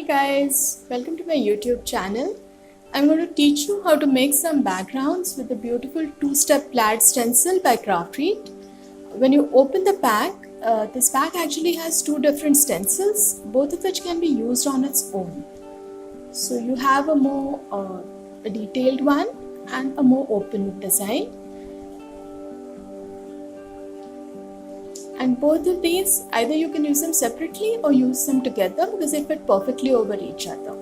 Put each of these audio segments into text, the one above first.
Hey guys, welcome to my YouTube channel. I'm going to teach you how to make some backgrounds with the beautiful two-step plaid stencil by Craftread. When you open the pack, this pack actually has two different stencils, both of which can be used on its own. So you have a more a detailed one and a more open design. And both of these, either you can use them separately or use them together because they fit perfectly over each other.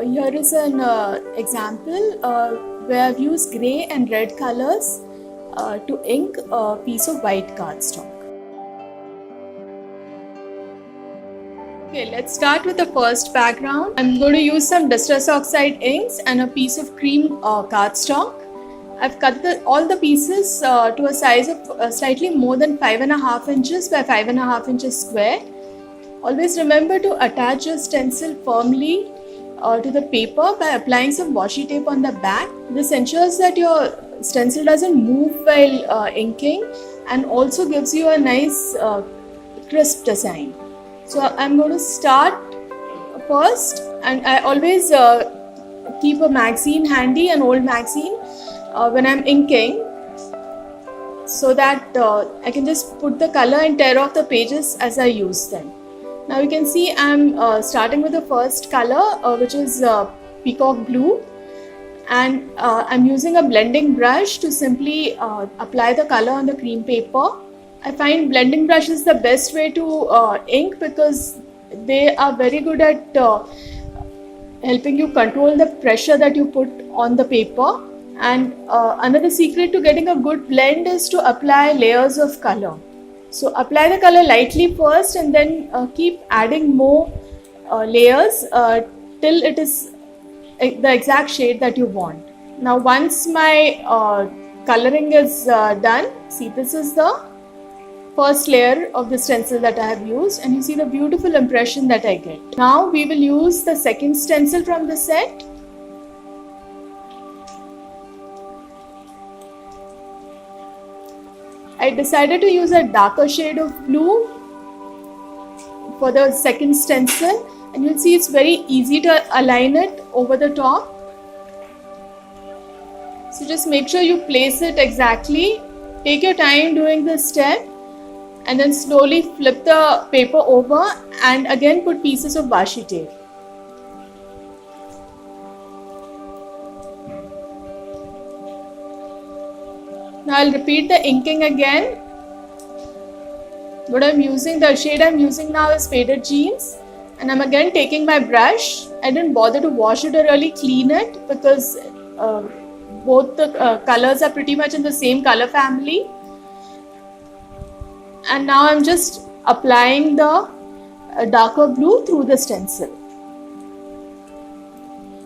Here is an example where I've used grey and red colors to ink a piece of white cardstock. Okay, let's start with the first background. I'm going to use some Distress Oxide inks and a piece of cream cardstock. I've cut all the pieces to a size of slightly more than 5.5 inches by 5.5 inches square. Always remember to attach your stencil firmly to the paper by applying some washi tape on the back. This ensures that your stencil doesn't move while inking and also gives you a nice crisp design. So I'm going to start first, and I always keep a magazine handy, an old magazine, when I'm inking, so that I can just put the color and tear off the pages as I use them. Now you can see I'm starting with the first color, which is peacock blue, and I'm using a blending brush to simply apply the color on the cream paper. I find blending brush is the best way to ink because they are very good at helping you control the pressure that you put on the paper. And another secret to getting a good blend is to apply layers of color. So apply the color lightly first and then keep adding more layers till it is the exact shade that you want. Now once my coloring is done, see, this is the first layer of the stencil that I have used, and you see the beautiful impression that I get. Now we will use the second stencil from the set. I decided to use a darker shade of blue for the second stencil, and you'll see it's very easy to align it over the top. So just make sure you place it exactly. Take your time doing this step, and then slowly flip the paper over and again put pieces of washi tape. Now I'll repeat the inking again. The shade I'm using now is Faded Jeans, and I'm again taking my brush. I didn't bother to wash it or really clean it because both the colors are pretty much in the same color family. And now I'm just applying the darker blue through the stencil.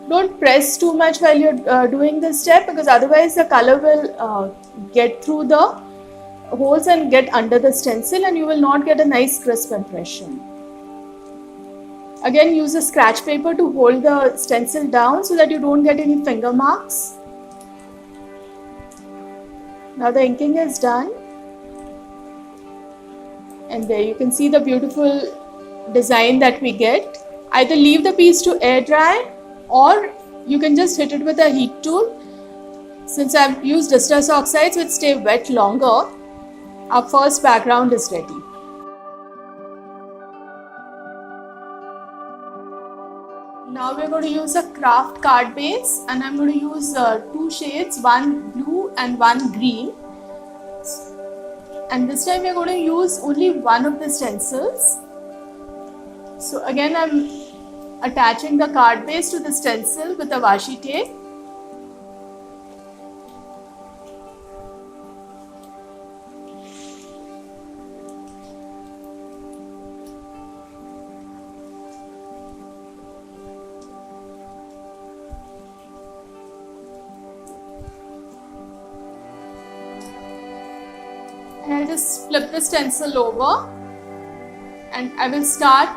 Don't press too much while you're doing this step because otherwise the color will get through the holes and get under the stencil, and you will not get a nice crisp impression. Again, use a scratch paper to hold the stencil down so that you don't get any finger marks. Now the inking is done. And there you can see the beautiful design that we get. Either leave the piece to air dry or you can just hit it with a heat tool. Since I've used Distress Oxides which stay wet longer, our first background is ready. Now we're going to use a craft card base, and I'm going to use two shades, one blue and one green. And this time we are going to use only one of the stencils. So again I'm attaching the card base to the stencil with a washi tape. And I'll just flip the stencil over, and I will start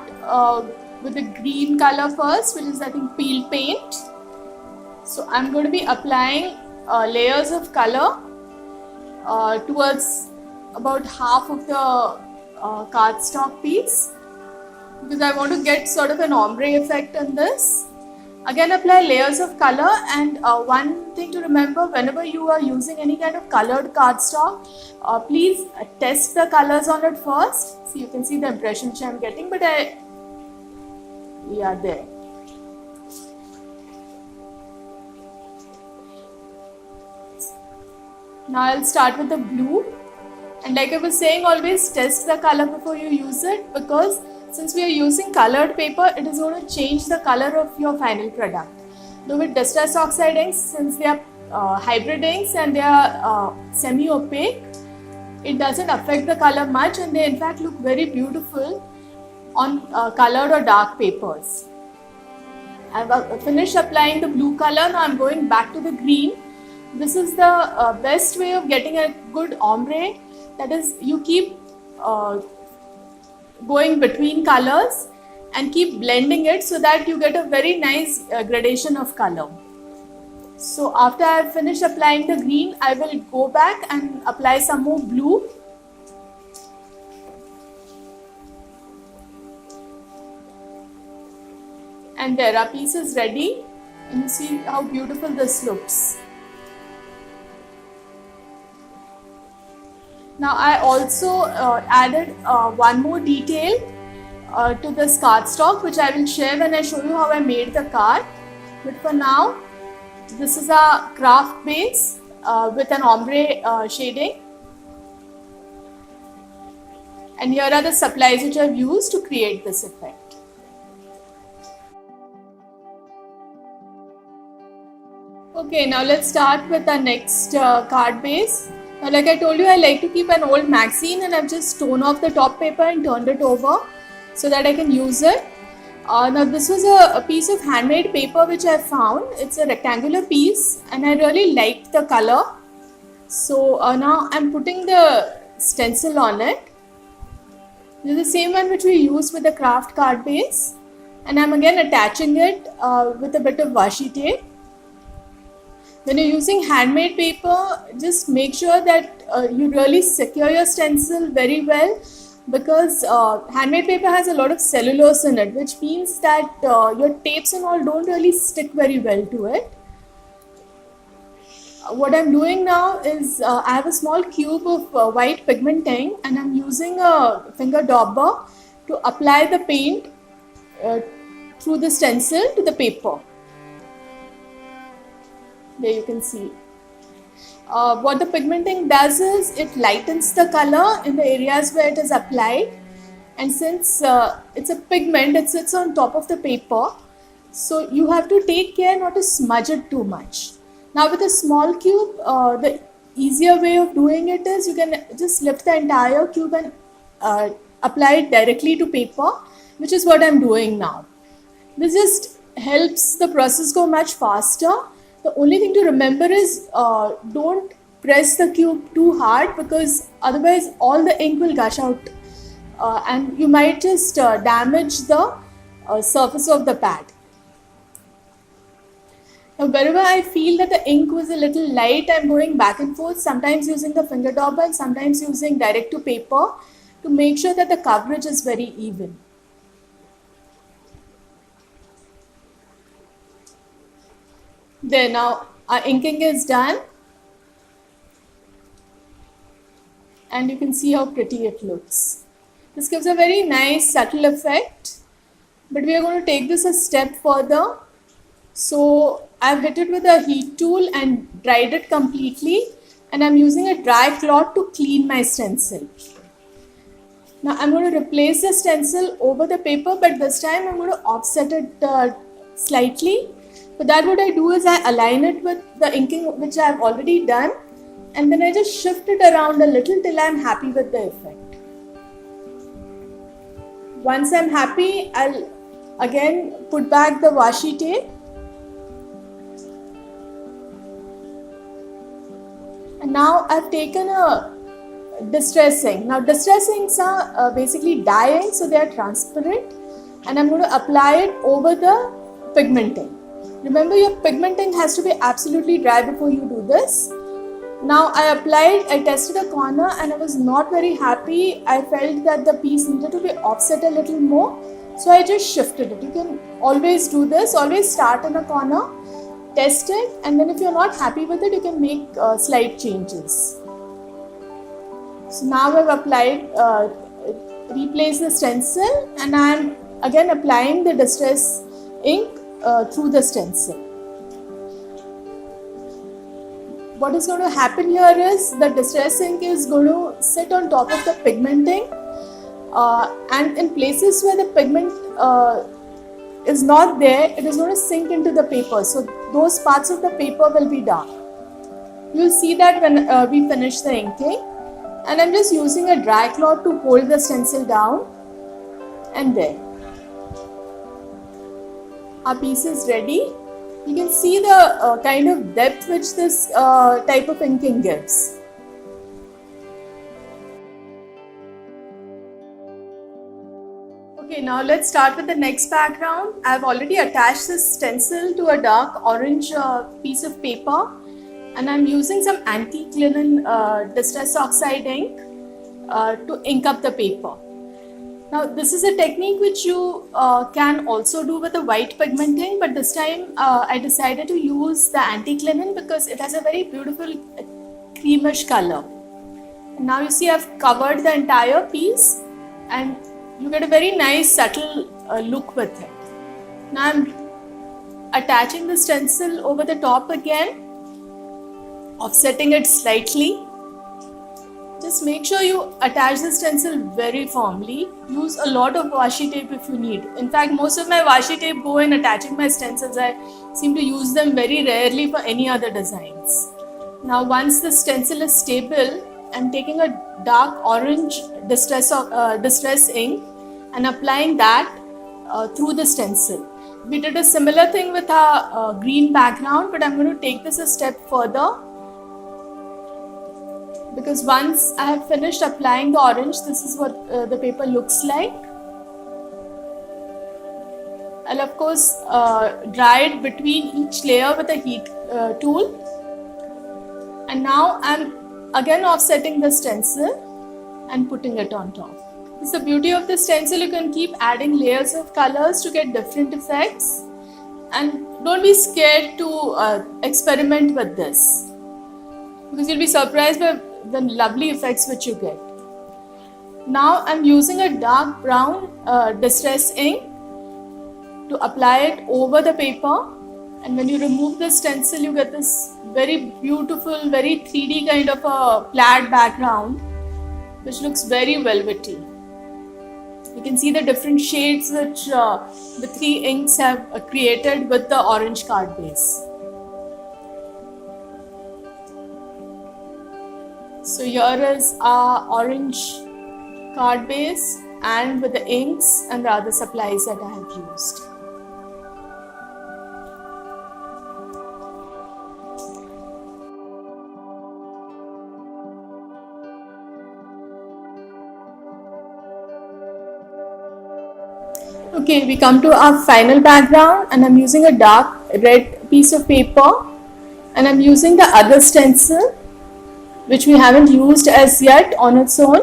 with the green color first, which is I think peel paint. So I'm going to be applying layers of color towards about half of the cardstock piece, because I want to get sort of an ombre effect on this. Again, apply layers of color, and one thing to remember, whenever you are using any kind of colored cardstock, please test the colors on it first. So you can see the impression which I am getting, but there. Now I'll start with the blue, and like I was saying, always test the color before you use it, because since we are using colored paper, it is going to change the color of your final product. Though with distress oxide inks, since they are hybrid inks and they are semi-opaque, it doesn't affect the color much, and they in fact look very beautiful on colored or dark papers. I've finished applying the blue color. Now I'm going back to the green. This is the best way of getting a good ombre. That is, you keep going between colors and keep blending it so that you get a very nice gradation of color. So after I have finished applying the green, I will go back and apply some more blue. And there, our piece is ready, and you see how beautiful this looks. Now I also added one more detail to this cardstock, which I will share when I show you how I made the card. But for now, this is a craft base with an ombre shading. And here are the supplies which I have used to create this effect. Okay, now let's start with the next card base. Now, like I told you, I like to keep an old magazine, and I've just torn off the top paper and turned it over so that I can use it. Now this was a piece of handmade paper which I found. It's a rectangular piece and I really liked the color. So now I'm putting the stencil on it. This is the same one which we used with the craft card base, and I'm again attaching it with a bit of washi tape. When you're using handmade paper, just make sure that you really secure your stencil very well, because handmade paper has a lot of cellulose in it, which means that your tapes and all don't really stick very well to it. What I'm doing now is I have a small cube of white pigment ink, and I'm using a finger dauber to apply the paint through the stencil to the paper. There you can see. What the pigment ink does is it lightens the color in the areas where it is applied, and since it's a pigment, it sits on top of the paper, so you have to take care not to smudge it too much. Now with a small cube, the easier way of doing it is you can just lift the entire cube and apply it directly to paper, which is what I'm doing now. This just helps the process go much faster. The only thing to remember is don't press the cube too hard, because otherwise all the ink will gush out and you might just damage the surface of the pad. Now wherever I feel that the ink was a little light, I'm going back and forth, sometimes using the finger dauber and sometimes using direct to paper, to make sure that the coverage is very even. There, now our inking is done, and you can see how pretty it looks. This gives a very nice subtle effect, but we are going to take this a step further. So I've hit it with a heat tool and dried it completely, and I'm using a dry cloth to clean my stencil. Now I'm going to replace the stencil over the paper, but this time I'm going to offset it slightly. For that, what I do is I align it with the inking which I have already done, and then I just shift it around a little till I'm happy with the effect. Once I'm happy, I'll again put back the washi tape. And now I've taken a distress ink. Now distress inks are basically dye ink, so they are transparent, and I'm going to apply it over the pigment ink. Remember, your pigment ink has to be absolutely dry before you do this. Now I tested a corner and I was not very happy. I felt that the piece needed to be offset a little more. So I just shifted it. You can always do this. Always start in a corner, test it, and then if you're not happy with it, you can make slight changes. So now I've applied, replaced the stencil, and I'm again applying the distress ink through the stencil. What is going to happen here is the distress ink is going to sit on top of the pigmenting, and in places where the pigment is not there, it is going to sink into the paper. So those parts of the paper will be dark. You'll see that when we finish the inking. And I'm just using a dry cloth to hold the stencil down, and there. Our piece is ready. You can see the kind of depth which this type of inking gives. Okay, now let's start with the next background. I've already attached this stencil to a dark orange piece of paper, and I'm using some antique linen distress oxide ink to ink up the paper. Now this is a technique which you can also do with a white pigmenting, but this time I decided to use the antique linen because it has a very beautiful creamish color. And now you see I've covered the entire piece and you get a very nice subtle look with it. Now I'm attaching the stencil over the top again, offsetting it slightly. Just make sure you attach the stencil very firmly. Use a lot of washi tape if you need. In fact, most of my washi tape go in attaching my stencils. I seem to use them very rarely for any other designs. Now once the stencil is stable, I'm taking a dark orange distress ink and applying that through the stencil. We did a similar thing with our green background, but I'm going to take this a step further. Because once I have finished applying the orange, this is what the paper looks like. I'll of course dry it between each layer with a heat tool. And now I'm again offsetting the stencil and putting it on top. This is the beauty of the stencil. You can keep adding layers of colors to get different effects. And don't be scared to experiment with this, because you'll be surprised by the lovely effects which you get. Now I'm using a dark brown distress ink to apply it over the paper, and when you remove the stencil you get this very beautiful, very 3D kind of a plaid background which looks very velvety. You can see the different shades which the three inks have created with the orange card base. So here is our orange card base and with the inks and the other supplies that I have used. Okay, we come to our final background and I'm using a dark red piece of paper and I'm using the other stencil which we haven't used as yet on its own,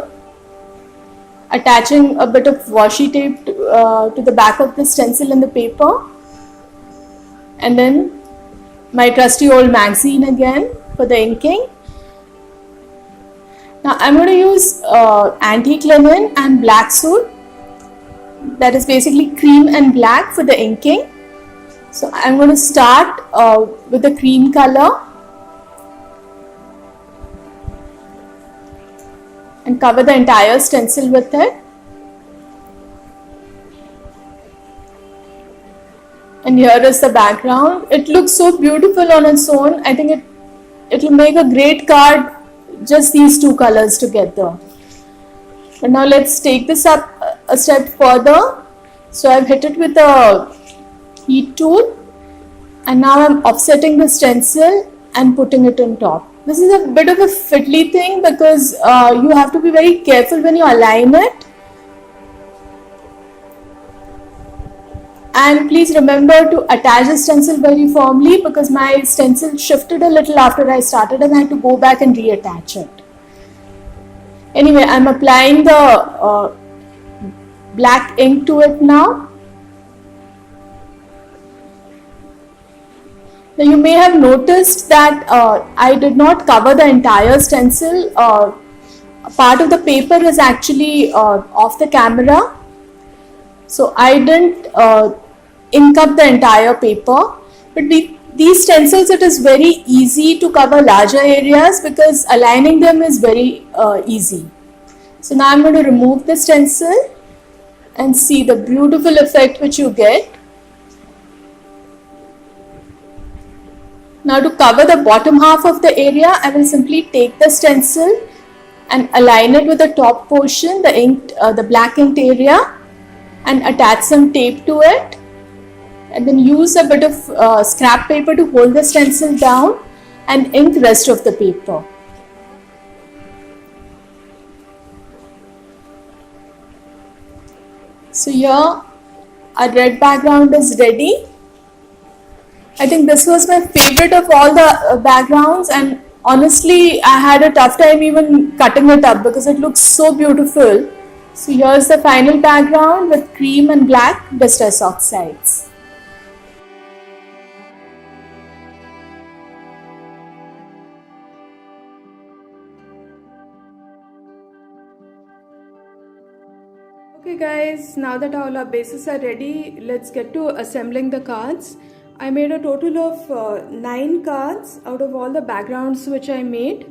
attaching a bit of washi tape to the back of the stencil and the paper, and then my trusty old magazine again for the inking. Now I'm going to use antique linen and black soot, that is basically cream and black for the inking. So I'm going to start with the cream color and cover the entire stencil with it. And here is the background. It looks so beautiful on its own. I think it will make a great card, just these two colors together. But now let's take this up a step further. So I've hit it with a heat tool and now I'm offsetting the stencil and putting it on top. This is a bit of a fiddly thing because you have to be very careful when you align it. And please remember to attach the stencil very firmly, because my stencil shifted a little after I started and I had to go back and reattach it. Anyway, I'm applying the black ink to it now. Now you may have noticed that I did not cover the entire stencil. Part of the paper is actually off the camera, so I didn't ink up the entire paper. But these stencils, it is very easy to cover larger areas because aligning them is very easy. So now I'm going to remove the stencil and see the beautiful effect which you get. Now to cover the bottom half of the area, I will simply take the stencil and align it with the top portion, the black inked area, and attach some tape to it, and then use a bit of scrap paper to hold the stencil down and ink rest of the paper. So here our red background is ready. I think this was my favorite of all the backgrounds, and honestly I had a tough time even cutting it up because it looks so beautiful. So here's the final background with cream and black distress oxides. Okay guys, now that all our bases are ready, let's get to assembling the cards. I made a total of 9 cards out of all the backgrounds which I made,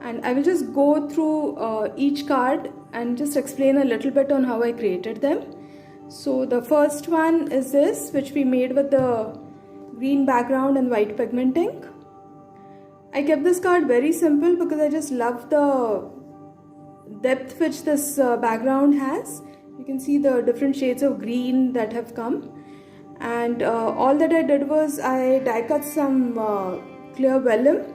and I will just go through each card and just explain a little bit on how I created them. So the first one is this, which we made with the green background and white pigment ink. I kept this card very simple because I just love the depth which this background has. You can see the different shades of green that have come, and all that I did was I die cut some clear vellum.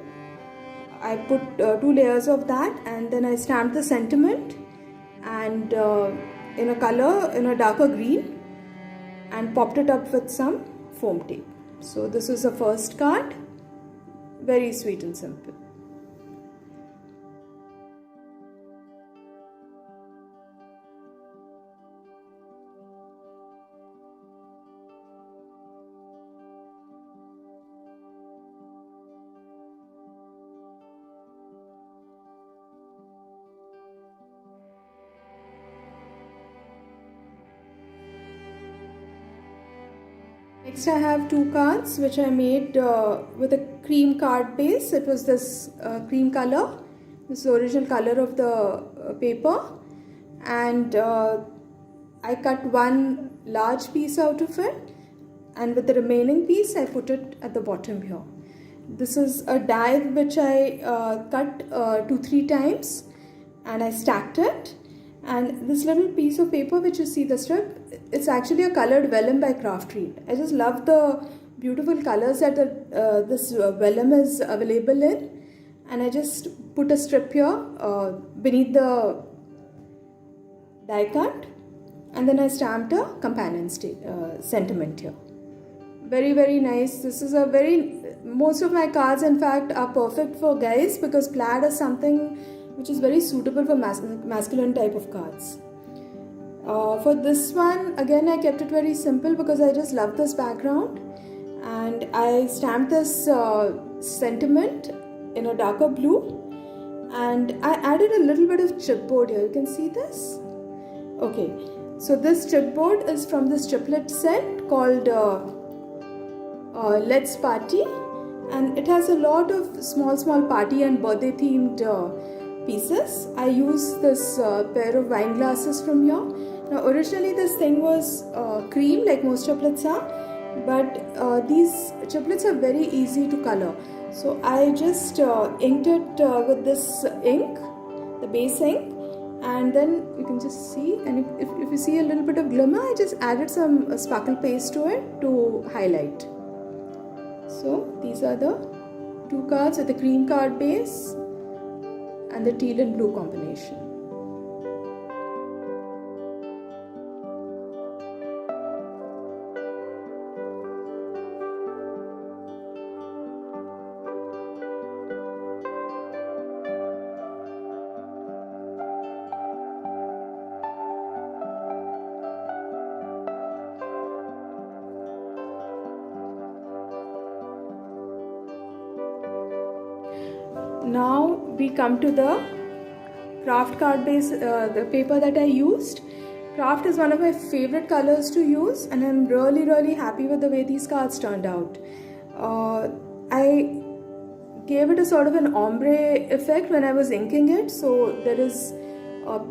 I put 2 layers of that, and then I stamped the sentiment and in a color, in a darker green, and popped it up with some foam tape. So this is the first card, very sweet and simple. Next I have 2 cards which I made with a cream card base. It was this cream color. This is the original color of the paper, and I cut one large piece out of it, and with the remaining piece I put it at the bottom here. This is a die which I cut 2-3 times, and I stacked it. And this little piece of paper which you see, the strip, it's actually a colored vellum by Craftread. I just love the beautiful colors that this vellum is available in, and I just put a strip here beneath the die cut, and then I stamped a companion sentiment here. Very, very nice. This is a most of my cards in fact are perfect for guys, because plaid is something which is very suitable for masculine type of cards. For this one, again I kept it very simple because I just love this background, and I stamped this sentiment in a darker blue, and I added a little bit of chipboard here. You can see this? Okay, so this chipboard is from this chiplet set called Let's Party, and it has a lot of small party and birthday themed pieces. I used this pair of wine glasses from here. Now originally this thing was cream like most chiplets are, but these chiplets are very easy to color. So I just inked it with this ink, the base ink, and then you can just see, and if you see a little bit of glimmer, I just added some sparkle paste to it to highlight. So these are the 2 cards with the cream card base and the teal and blue combination. now we come to the craft card base, the paper that I used. Craft is one of my favorite colors to use, and I'm really happy with the way these cards turned out. I gave it a sort of an ombre effect when I was inking it, so there is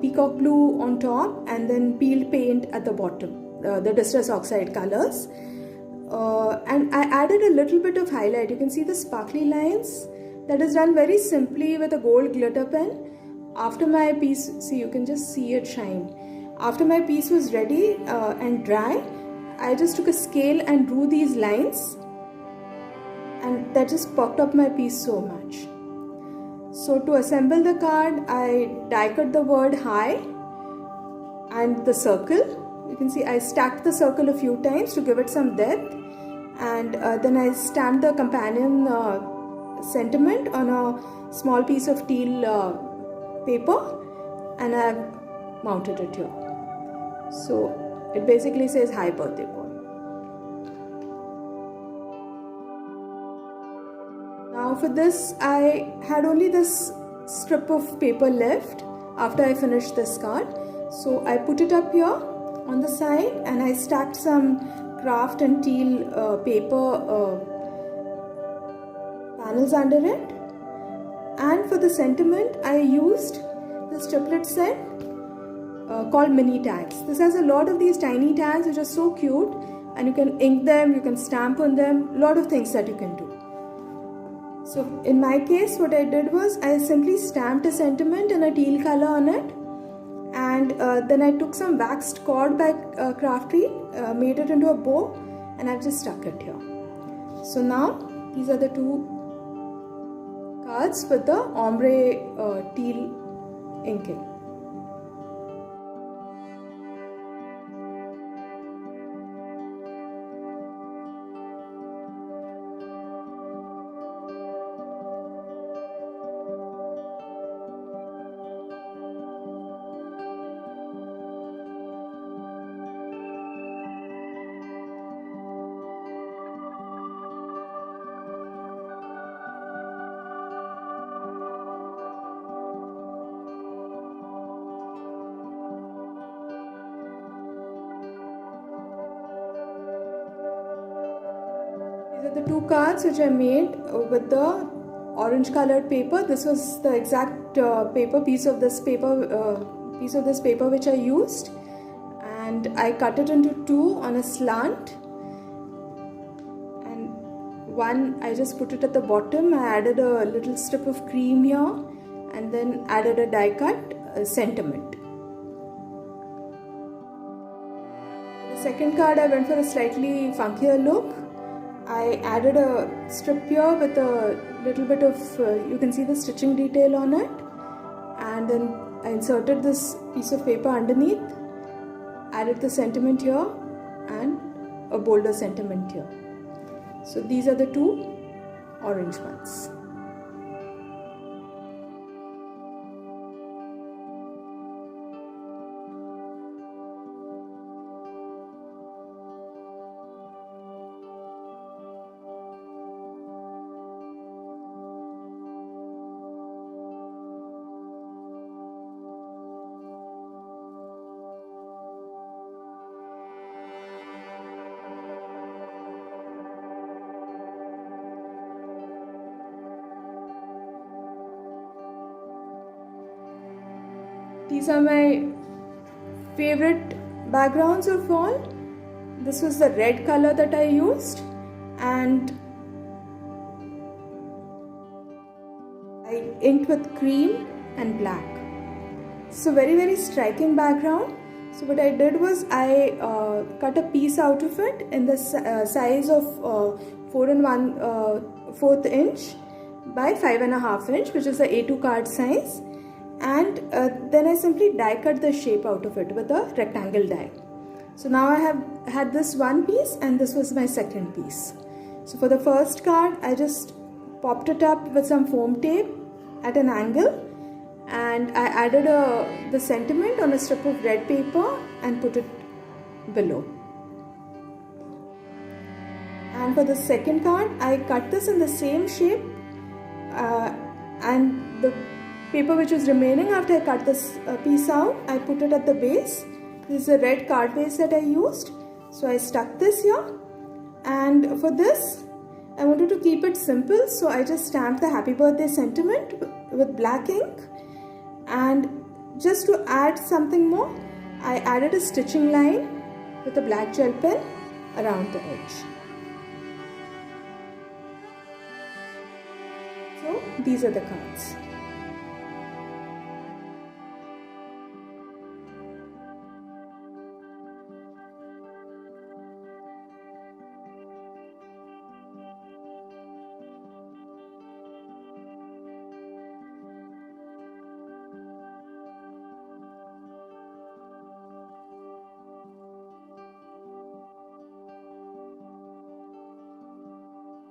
peacock blue on top and then peeled paint at the bottom, the Distress Oxide colors. And I added a little bit of highlight. You can see the sparkly lines. That is done very simply with a gold glitter pen. After my piece, see, you can just see it shine. After my piece was ready and dry, I just took a scale and drew these lines, and that just perked up my piece so much. So to assemble the card, I die cut the word hi and the circle. You can see I stacked the circle a few times to give it some depth, and then I stamped the companion sentiment on a small piece of teal paper, and I've mounted it here. So it basically says hi birthday boy. Now for this, I had only this strip of paper left after I finished this card. So I put it up here on the side and I stacked some craft and teal paper panels under it. And for the sentiment, I used this triplet set called mini tags. This has a lot of these tiny tags which are so cute, and you can ink them, you can stamp on them, a lot of things that you can do. So in my case, what I did was I simply stamped a sentiment in a teal color on it, and then I took some waxed cord by Craftreel, made it into a bow, and I've just stuck it here. So now these are the two cards with the ombre teal inking. These are the two cards which I made with the orange colored paper. This was the exact piece of this paper which I used, and I cut it into two on a slant, and one I just put it at the bottom. I added a little strip of cream here and then added a die cut sentiment. The second card I went for a slightly funkier look. I added a strip here with a little bit of, you can see the stitching detail on it, and then I inserted this piece of paper underneath, added the sentiment here and a bolder sentiment here. So these are the two orange ones. These are my favorite backgrounds of all. This was the red color that I used, and I inked with cream and black. So very striking background. So what I did was I cut a piece out of it in the size of 4 1/4 inch by 5 1/2 inch, which is the A2 card size. And then I simply die cut the shape out of it with a rectangle die. So now I have had this one piece, and this was my second piece. So for the first card, I just popped it up with some foam tape at an angle, and I added the sentiment on a strip of red paper and put it below. And for the second card, I cut this in the same shape and the paper which was remaining after I cut this piece out, I put it at the base. This is a red card base that I used, so I stuck this here. And for this, I wanted to keep it simple, so I just stamped the happy birthday sentiment with black ink. And just to add something more, I added a stitching line with a black gel pen around the edge. So these are the cards.